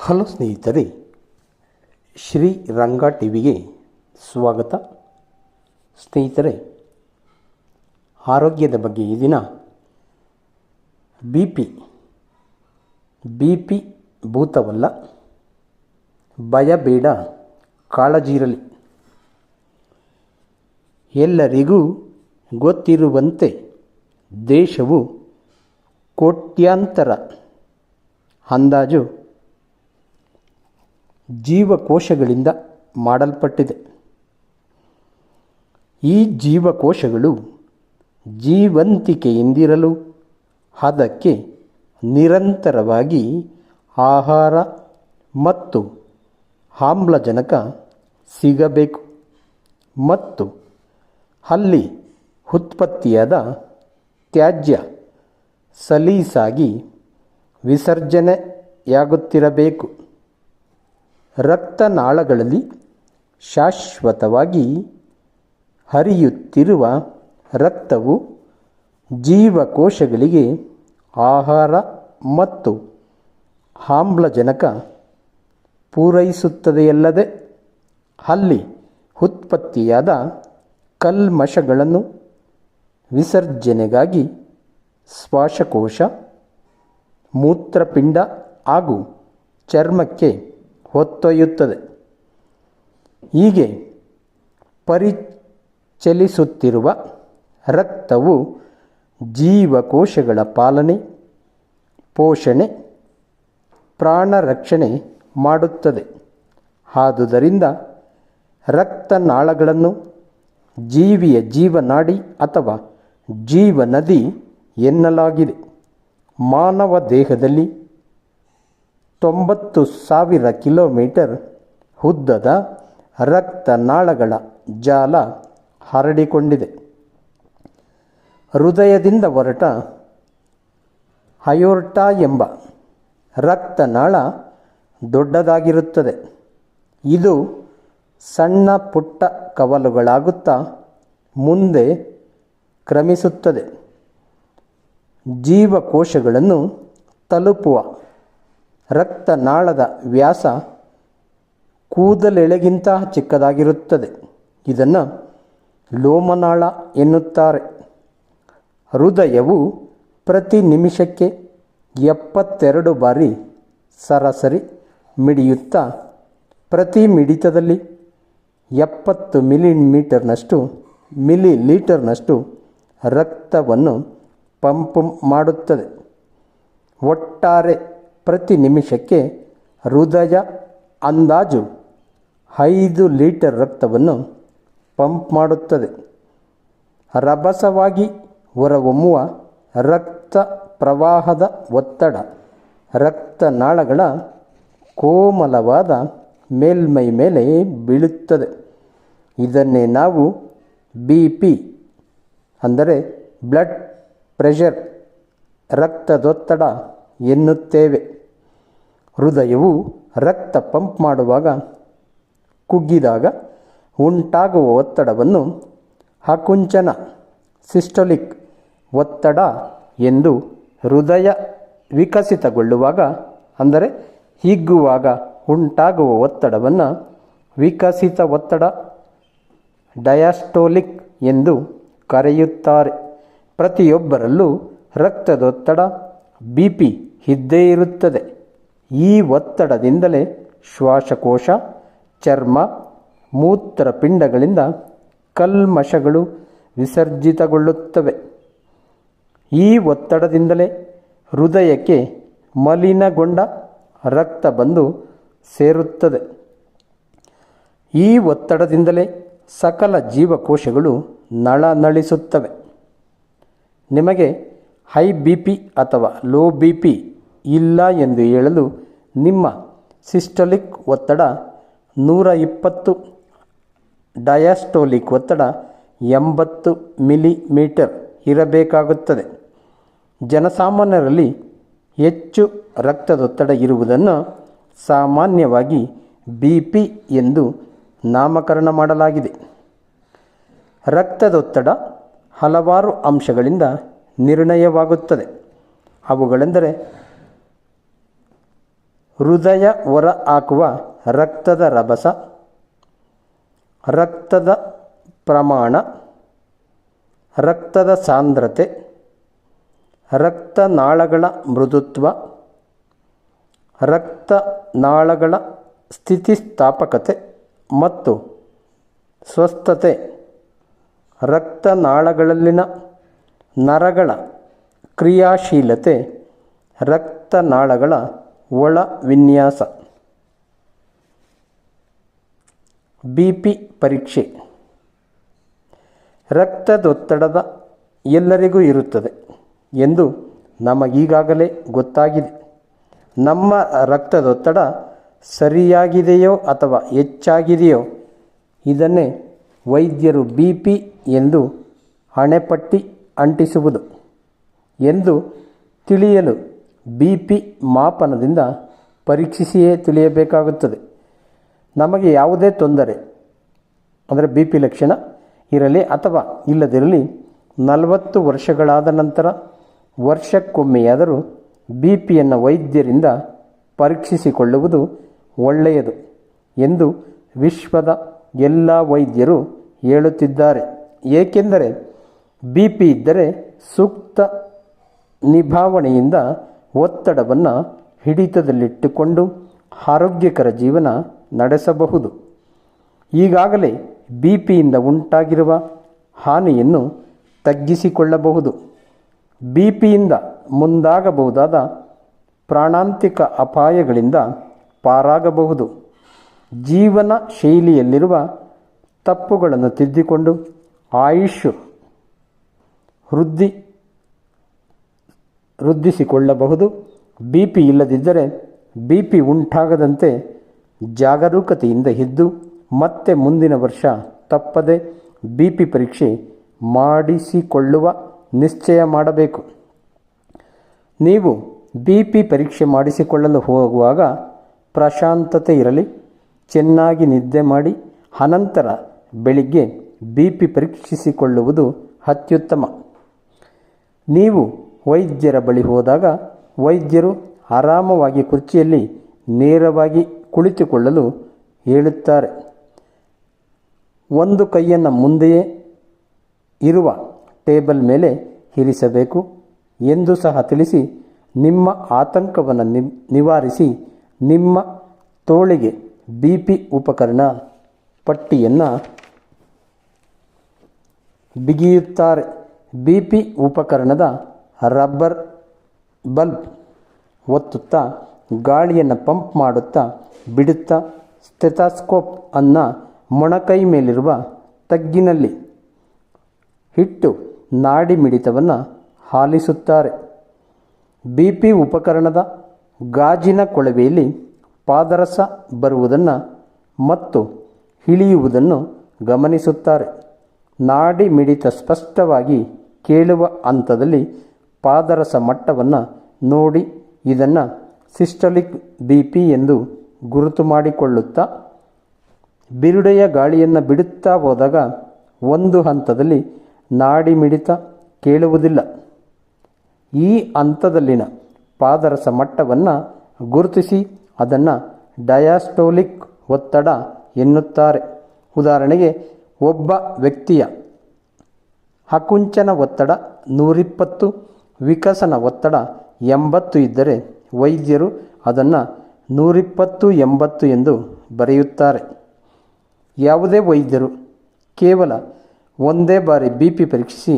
Hello ಸ್ನೇಹಿತರೆ, ಶ್ರೀ ರಂಗ ಟಿವಿಗೆ ಸ್ವಾಗತ. ಸ್ನೇಹಿತರೆ, ಆರೋಗ್ಯದ ಬಗ್ಗೆ ಈ ದಿನ ಬಿ ಪಿ ಭೂತವಲ್ಲ, ಭಯ ಬೇಡ, ಕಾಳಜಿರಲಿ. ಎಲ್ಲರಿಗೂ ಗೊತ್ತಿರುವಂತೆ ದೇಶವು ಕೋಟ್ಯಾಂತರ ಅಂದಾಜು ಜೀವಕೋಶಗಳಿಂದ ಮಾಡಲ್ಪಟ್ಟಿದೆ. ಈ ಜೀವಕೋಶಗಳು ಜೀವಂತಿಕೆಯಿಂದಿರಲು ಅದಕ್ಕೆ ನಿರಂತರವಾಗಿ ಆಹಾರ ಮತ್ತು ಆಮ್ಲಜನಕ ಸಿಗಬೇಕು ಮತ್ತು ಅಲ್ಲಿ ಉತ್ಪತ್ತಿಯಾದ ತ್ಯಾಜ್ಯ ಸಲೀಸಾಗಿ ವಿಸರ್ಜನೆಯಾಗುತ್ತಿರಬೇಕು. ರಕ್ತನಾಳಗಳಲ್ಲಿ ಶಾಶ್ವತವಾಗಿ ಹರಿಯುತ್ತಿರುವ ರಕ್ತವು ಜೀವಕೋಶಗಳಿಗೆ ಆಹಾರ ಮತ್ತು ಆಮ್ಲಜನಕ ಪೂರೈಸುತ್ತದೆಯಲ್ಲದೆ ಅಲ್ಲಿ ಉತ್ಪತ್ತಿಯಾದ ಕಲ್ಮಶಗಳನ್ನು ವಿಸರ್ಜನೆಗಾಗಿ ಶ್ವಾಸಕೋಶ, ಮೂತ್ರಪಿಂಡ ಹಾಗೂ ಚರ್ಮಕ್ಕೆ ಹೊತ್ತೊಯ್ಯುತ್ತದೆ. ಹೀಗೆ ಪರಿಚಲಿಸುತ್ತಿರುವ ರಕ್ತವು ಜೀವಕೋಶಗಳ ಪಾಲನೆ, ಪೋಷಣೆ, ಪ್ರಾಣರಕ್ಷಣೆ ಮಾಡುತ್ತದೆ. ಆದುದರಿಂದ ರಕ್ತನಾಳಗಳನ್ನು ಜೀವಿಯ ಜೀವನಾಡಿ ಅಥವಾ ಜೀವನದಿ ಎನ್ನಲಾಗಿದೆ. ಮಾನವ ದೇಹದಲ್ಲಿ 90,000 ಕಿಲೋಮೀಟರ್ ಉದ್ದದ ರಕ್ತನಾಳಗಳ ಜಾಲ ಹರಡಿಕೊಂಡಿದೆ. ಹೃದಯದಿಂದ ಹೊರಟ ಅಯೋರ್ಟಾ ಎಂಬ ರಕ್ತನಾಳ ದೊಡ್ಡದಾಗಿರುತ್ತದೆ. ಇದು ಸಣ್ಣ ಪುಟ್ಟ ಕವಲುಗಳಾಗುತ್ತಾ ಮುಂದೆ ಕ್ರಮಿಸುತ್ತದೆ. ಜೀವಕೋಶಗಳನ್ನು ತಲುಪುವ ರಕ್ತನಾಳದ ವ್ಯಾಸ ಕೂದಲೆಳೆಗಿಂತ ಚಿಕ್ಕದಾಗಿರುತ್ತದೆ. ಇದನ್ನು ಲೋಮನಾಳ ಎನ್ನುತ್ತಾರೆ. ಹೃದಯವು ಪ್ರತಿ ನಿಮಿಷಕ್ಕೆ 72 ಬಾರಿ ಸರಾಸರಿ ಮಿಡಿಯುತ್ತಾ ಪ್ರತಿ ಮಿಡಿತದಲ್ಲಿ 70 ಮಿಲಿಲೀಟರ್ನಷ್ಟು ರಕ್ತವನ್ನು ಪಂಪ್ ಮಾಡುತ್ತದೆ. ಒಟ್ಟಾರೆ ಪ್ರತಿ ನಿಮಿಷಕ್ಕೆ ಹೃದಯ ಅಂದಾಜು 5 ಲೀಟರ್ ರಕ್ತವನ್ನು ಪಂಪ್ ಮಾಡುತ್ತದೆ. ರಭಸವಾಗಿ ಹೊರಹೊಮ್ಮುವ ರಕ್ತ ಪ್ರವಾಹದ ಒತ್ತಡ ರಕ್ತನಾಳಗಳ ಕೋಮಲವಾದ ಮೇಲ್ಮೈ ಮೇಲೆ ಬೀಳುತ್ತದೆ. ಇದನ್ನೇ ನಾವು BP ಅಂದರೆ ಬ್ಲಡ್ ಪ್ರೆಷರ್, ರಕ್ತದೊತ್ತಡ ಎನ್ನುತ್ತೇವೆ. ಹೃದಯವು ರಕ್ತ ಪಂಪ್ ಮಾಡುವಾಗ ಕುಗ್ಗಿದಾಗ ಉಂಟಾಗುವ ಒತ್ತಡವನ್ನು ಆಕುಂಚನ ಸಿಸ್ಟೋಲಿಕ್ ಒತ್ತಡ ಎಂದು, ಹೃದಯ ವಿಕಸಿತಗೊಳ್ಳುವಾಗ ಅಂದರೆ ಹಿಗ್ಗುವಾಗ ಉಂಟಾಗುವ ಒತ್ತಡವನ್ನು ವಿಕಸಿತ ಒತ್ತಡ ಡಯಾಸ್ಟೋಲಿಕ್ ಎಂದು ಕರೆಯುತ್ತಾರೆ. ಪ್ರತಿಯೊಬ್ಬರಲ್ಲೂ ರಕ್ತದೊತ್ತಡ BP ಇದ್ದೇ ಇರುತ್ತದೆ. ಈ ಒತ್ತಡದಿಂದಲೇ ಶ್ವಾಸಕೋಶ, ಚರ್ಮ, ಮೂತ್ರಪಿಂಡಗಳಿಂದ ಕಲ್ಮಶಗಳು ವಿಸರ್ಜಿತಗೊಳ್ಳುತ್ತವೆ. ಈ ಒತ್ತಡದಿಂದಲೇ ಹೃದಯಕ್ಕೆ ಮಲಿನಗೊಂಡ ರಕ್ತ ಬಂದು ಸೇರುತ್ತದೆ. ಈ ಒತ್ತಡದಿಂದಲೇ ಸಕಲ ಜೀವಕೋಶಗಳು ನಳನಳಿಸುತ್ತವೆ. ನಿಮಗೆ ಹೈ BP ಅಥವಾ ಲೋ BP ಇಲ್ಲ ಎಂದು ಹೇಳಲು ನಿಮ್ಮ ಸಿಸ್ಟೋಲಿಕ್ ಒತ್ತಡ 120, ಡಯಾಸ್ಟೋಲಿಕ್ ಒತ್ತಡ 80 ಮಿಲಿಮೀಟರ್ ಇರಬೇಕಾಗುತ್ತದೆ. ಜನಸಾಮಾನ್ಯರಲ್ಲಿ ಹೆಚ್ಚು ರಕ್ತದೊತ್ತಡ ಇರುವುದನ್ನು ಸಾಮಾನ್ಯವಾಗಿ BP ಎಂದು ನಾಮಕರಣ ಮಾಡಲಾಗಿದೆ. ರಕ್ತದೊತ್ತಡ ಹಲವಾರು ಅಂಶಗಳಿಂದ ನಿರ್ಣಯವಾಗುತ್ತದೆ. ಅವುಗಳೆಂದರೆ ಹೃದಯ ಹೊರ ಹಾಕುವ ರಕ್ತದ ರಭಸ, ರಕ್ತದ ಪ್ರಮಾಣ, ರಕ್ತದ ಸಾಂದ್ರತೆ, ರಕ್ತನಾಳಗಳ ಮೃದುತ್ವ, ರಕ್ತನಾಳಗಳ ಸ್ಥಿತಿಸ್ಥಾಪಕತೆ ಮತ್ತು ಸ್ವಸ್ಥತೆ, ರಕ್ತನಾಳಗಳಲ್ಲಿನ ನರಗಳ ಕ್ರಿಯಾಶೀಲತೆ, ರಕ್ತನಾಳಗಳ ಒಳ ವಿನ್ಯಾಸ. BP ಪರೀಕ್ಷೆ. ರಕ್ತದೊತ್ತಡದ ಎಲ್ಲರಿಗೂ ಇರುತ್ತದೆ ಎಂದು ನಮಗೀಗಾಗಲೇ ಗೊತ್ತಾಗಿದೆ. ನಮ್ಮ ರಕ್ತದೊತ್ತಡ ಸರಿಯಾಗಿದೆಯೋ ಅಥವಾ ಹೆಚ್ಚಾಗಿದೆಯೋ ಇದನ್ನೇ ವೈದ್ಯರು BP ಎಂದು ಹಣೆಪಟ್ಟಿ ಅಂಟಿಸುವುದು ಎಂದು ತಿಳಿಯಲು BP ಮಾಪನದಿಂದ ಪರೀಕ್ಷಿಸಿಯೇ ತಿಳಿಯಬೇಕಾಗುತ್ತದೆ. ನಮಗೆ ಯಾವುದೇ ತೊಂದರೆ ಅಂದರೆ BP ಲಕ್ಷಣ ಇರಲಿ ಅಥವಾ ಇಲ್ಲದಿರಲಿ 40 ವರ್ಷಗಳಾದ ನಂತರ ವರ್ಷಕ್ಕೊಮ್ಮೆಯಾದರೂ BPಯನ್ನು ವೈದ್ಯರಿಂದ ಪರೀಕ್ಷಿಸಿಕೊಳ್ಳುವುದು ಒಳ್ಳೆಯದು ಎಂದು ವಿಶ್ವದ ಎಲ್ಲ ವೈದ್ಯರು ಹೇಳುತ್ತಿದ್ದಾರೆ. ಏಕೆಂದರೆ BP ಇದ್ದರೆ ಸೂಕ್ತ ನಿಭಾವಣೆಯಿಂದ ಒತ್ತಡವನ್ನು ಹಿಡಿತದಲ್ಲಿಟ್ಟುಕೊಂಡು ಆರೋಗ್ಯಕರ ಜೀವನ ನಡೆಸಬಹುದು. ಈಗಾಗಲೇ BPಯಿಂದ ಉಂಟಾಗಿರುವ ಹಾನಿಯನ್ನು ತಗ್ಗಿಸಿಕೊಳ್ಳಬಹುದು. BPಯಿಂದ ಮುಂದಾಗಬಹುದಾದ ಪ್ರಾಣಾಂತಿಕ ಅಪಾಯಗಳಿಂದ ಪಾರಾಗಬಹುದು. ಜೀವನ ಶೈಲಿಯಲ್ಲಿರುವ ತಪ್ಪುಗಳನ್ನು ತಿದ್ದಿಕೊಂಡು ಆಯುಷ್ ವೃದ್ಧಿಸಿಕೊಳ್ಳಬಹುದು. BP ಇಲ್ಲದಿದ್ದರೆ BP ಉಂಟಾಗದಂತೆ ಜಾಗರೂಕತೆಯಿಂದ ಇದ್ದು ಮತ್ತೆ ಮುಂದಿನ ವರ್ಷ ತಪ್ಪದೆ BP ಪರೀಕ್ಷೆ ಮಾಡಿಸಿಕೊಳ್ಳುವ ನಿಶ್ಚಯ ಮಾಡಬೇಕು. ನೀವು BP ಪರೀಕ್ಷೆ ಮಾಡಿಸಿಕೊಳ್ಳಲು ಹೋಗುವಾಗ ಪ್ರಶಾಂತತೆ ಇರಲಿ, ಚೆನ್ನಾಗಿ ನಿದ್ದೆ ಮಾಡಿ ಅನಂತರ ಬೆಳಿಗ್ಗೆ BP ಪರೀಕ್ಷಿಸಿಕೊಳ್ಳುವುದು ಅತ್ಯುತ್ತಮ. ನೀವು ವೈದ್ಯರ ಬಳಿ ಹೋದಾಗ ವೈದ್ಯರು ಆರಾಮವಾಗಿ ಕುರ್ಚಿಯಲ್ಲಿ ನೇರವಾಗಿ ಕುಳಿತುಕೊಳ್ಳಲು ಹೇಳುತ್ತಾರೆ. ಒಂದು ಕೈಯನ್ನು ಮುಂದೆಯೇ ಇರುವ ಟೇಬಲ್ ಮೇಲೆ ಇರಿಸಬೇಕು ಎಂದು ಸಹ ತಿಳಿಸಿ ನಿಮ್ಮ ಆತಂಕವನ್ನು ನಿವಾರಿಸಿ ನಿಮ್ಮ ತೋಳಿಗೆ BP ಉಪಕರಣ ಪಟ್ಟಿಯನ್ನು ಬಿಗಿಯುತ್ತಾರೆ. BP ಉಪಕರಣದ ರಬ್ಬರ್ ಬಲ್ಬ್ ಒತ್ತುತ್ತಾ ಗಾಳಿಯನ್ನು ಪಂಪ್ ಮಾಡುತ್ತಾ ಬಿಡುತ್ತಾ ಸ್ಟೆಥಾಸ್ಕೋಪ್ ಅನ್ನು ಮೊಣಕೈ ಮೇಲಿರುವ ತಗ್ಗಿನಲ್ಲಿ ಇಟ್ಟು ನಾಡಿ ಮಿಡಿತವನ್ನು ಆಲಿಸುತ್ತಾರೆ. BP ಉಪಕರಣದ ಗಾಜಿನ ಕೊಳವೆಯಲ್ಲಿ ಪಾದರಸ ಬರುವುದನ್ನು ಮತ್ತು ಇಳಿಯುವುದನ್ನು ಗಮನಿಸುತ್ತಾರೆ. ನಾಡಿ ಮಿಡಿತ ಸ್ಪಷ್ಟವಾಗಿ ಕೇಳುವ ಹಂತದಲ್ಲಿ ಪಾದರಸ ಮಟ್ಟವನ್ನು ನೋಡಿ ಇದನ್ನು ಸಿಸ್ಟೋಲಿಕ್ BP ಎಂದು ಗುರುತು ಮಾಡಿಕೊಳ್ಳುತ್ತಾ ಬಿರುಡೆಯ ಗಾಳಿಯನ್ನು ಬಿಡುತ್ತಾ ಹೋದಾಗ ಒಂದು ಹಂತದಲ್ಲಿ ನಾಡಿ ಮಿಡಿತ ಕೇಳುವುದಿಲ್ಲ. ಈ ಹಂತದಲ್ಲಿನ ಪಾದರಸ ಮಟ್ಟವನ್ನು ಗುರುತಿಸಿ ಅದನ್ನು ಡಯಾಸ್ಟೋಲಿಕ್ ಒತ್ತಡ ಎನ್ನುತ್ತಾರೆ. ಉದಾಹರಣೆಗೆ ಒಬ್ಬ ವ್ಯಕ್ತಿಯ ಅಕುಂಚನ ಒತ್ತಡ 120, ವಿಕಸನ ಒತ್ತಡ 80 ಇದ್ದರೆ ವೈದ್ಯರು ಅದನ್ನು 120/80 ಎಂದು ಬರೆಯುತ್ತಾರೆ. ಯಾವುದೇ ವೈದ್ಯರು ಕೇವಲ ಒಂದೇ ಬಾರಿ BP ಪರೀಕ್ಷಿಸಿ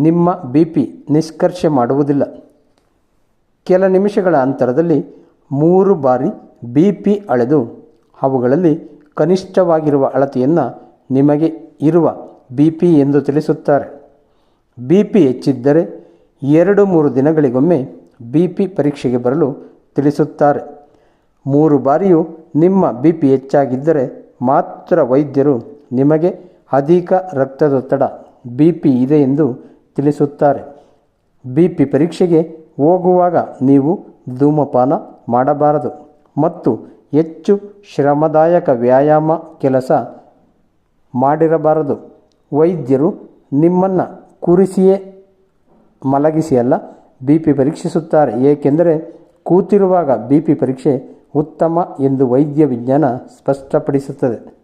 ನಿಮ್ಮ BP ನಿಷ್ಕರ್ಷೆ ಮಾಡುವುದಿಲ್ಲ. ಕೆಲ ನಿಮಿಷಗಳ ಅಂತರದಲ್ಲಿ 3 ಬಾರಿ BP ಅಳೆದು ಅವುಗಳಲ್ಲಿ ಕನಿಷ್ಠವಾಗಿರುವ ಅಳತೆಯನ್ನು ನಿಮಗೆ ಇರುವ BP ಎಂದು ತಿಳಿಸುತ್ತಾರೆ. BP ಹೆಚ್ಚಿದ್ದರೆ 2-3 ದಿನಗಳಿಗೊಮ್ಮೆ BP ಪರೀಕ್ಷೆಗೆ ಬರಲು ತಿಳಿಸುತ್ತಾರೆ. 3 ಬಾರಿಯೂ ನಿಮ್ಮ BP ಹೆಚ್ಚಾಗಿದ್ದರೆ ಮಾತ್ರ ವೈದ್ಯರು ನಿಮಗೆ ಅಧಿಕ ರಕ್ತದೊತ್ತಡ BP ಇದೆ ಎಂದು ತಿಳಿಸುತ್ತಾರೆ. BP ಪರೀಕ್ಷೆಗೆ ಹೋಗುವಾಗ ನೀವು ಧೂಮಪಾನ ಮಾಡಬಾರದು ಮತ್ತು ಹೆಚ್ಚು ಶ್ರಮದಾಯಕ ವ್ಯಾಯಾಮ ಕೆಲಸ ಮಾಡಿರಬಾರದು. ವೈದ್ಯರು ನಿಮ್ಮನ್ನು ಕೂರಿಸಿಯೇ ಮಲಗಿಸಿ ಅಲ್ಲ BP ಪರೀಕ್ಷಿಸುತ್ತಾರೆ. ಏಕೆಂದರೆ ಕೂತಿರುವಾಗ BP ಪರೀಕ್ಷೆ ಉತ್ತಮ ಎಂದು ವೈದ್ಯ ವಿಜ್ಞಾನ ಸ್ಪಷ್ಟಪಡಿಸುತ್ತದೆ.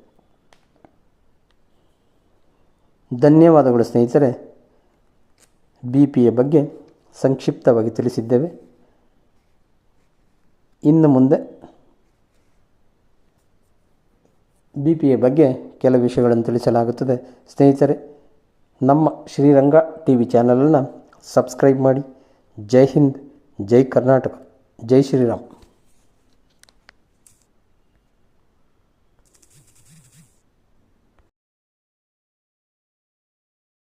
ಧನ್ಯವಾದಗಳು ಸ್ನೇಹಿತರೆ. BPಯ ಬಗ್ಗೆ ಸಂಕ್ಷಿಪ್ತವಾಗಿ ತಿಳಿಸಿದ್ದೇವೆ. ಇನ್ನು ಮುಂದೆ BPಯ ಬಗ್ಗೆ ಕೆಲವು ವಿಷಯಗಳನ್ನು ತಿಳಿಸಲಾಗುತ್ತದೆ. ಸ್ನೇಹಿತರೆ, ನಮ್ಮ ಶ್ರೀರಂಗ TV ಚಾನಲನ್ನು ಸಬ್ಸ್ಕ್ರೈಬ್ ಮಾಡಿ. ಜೈ ಹಿಂದ್, ಜೈ ಕರ್ನಾಟಕ, ಜೈ ಶ್ರೀರಾಮ್.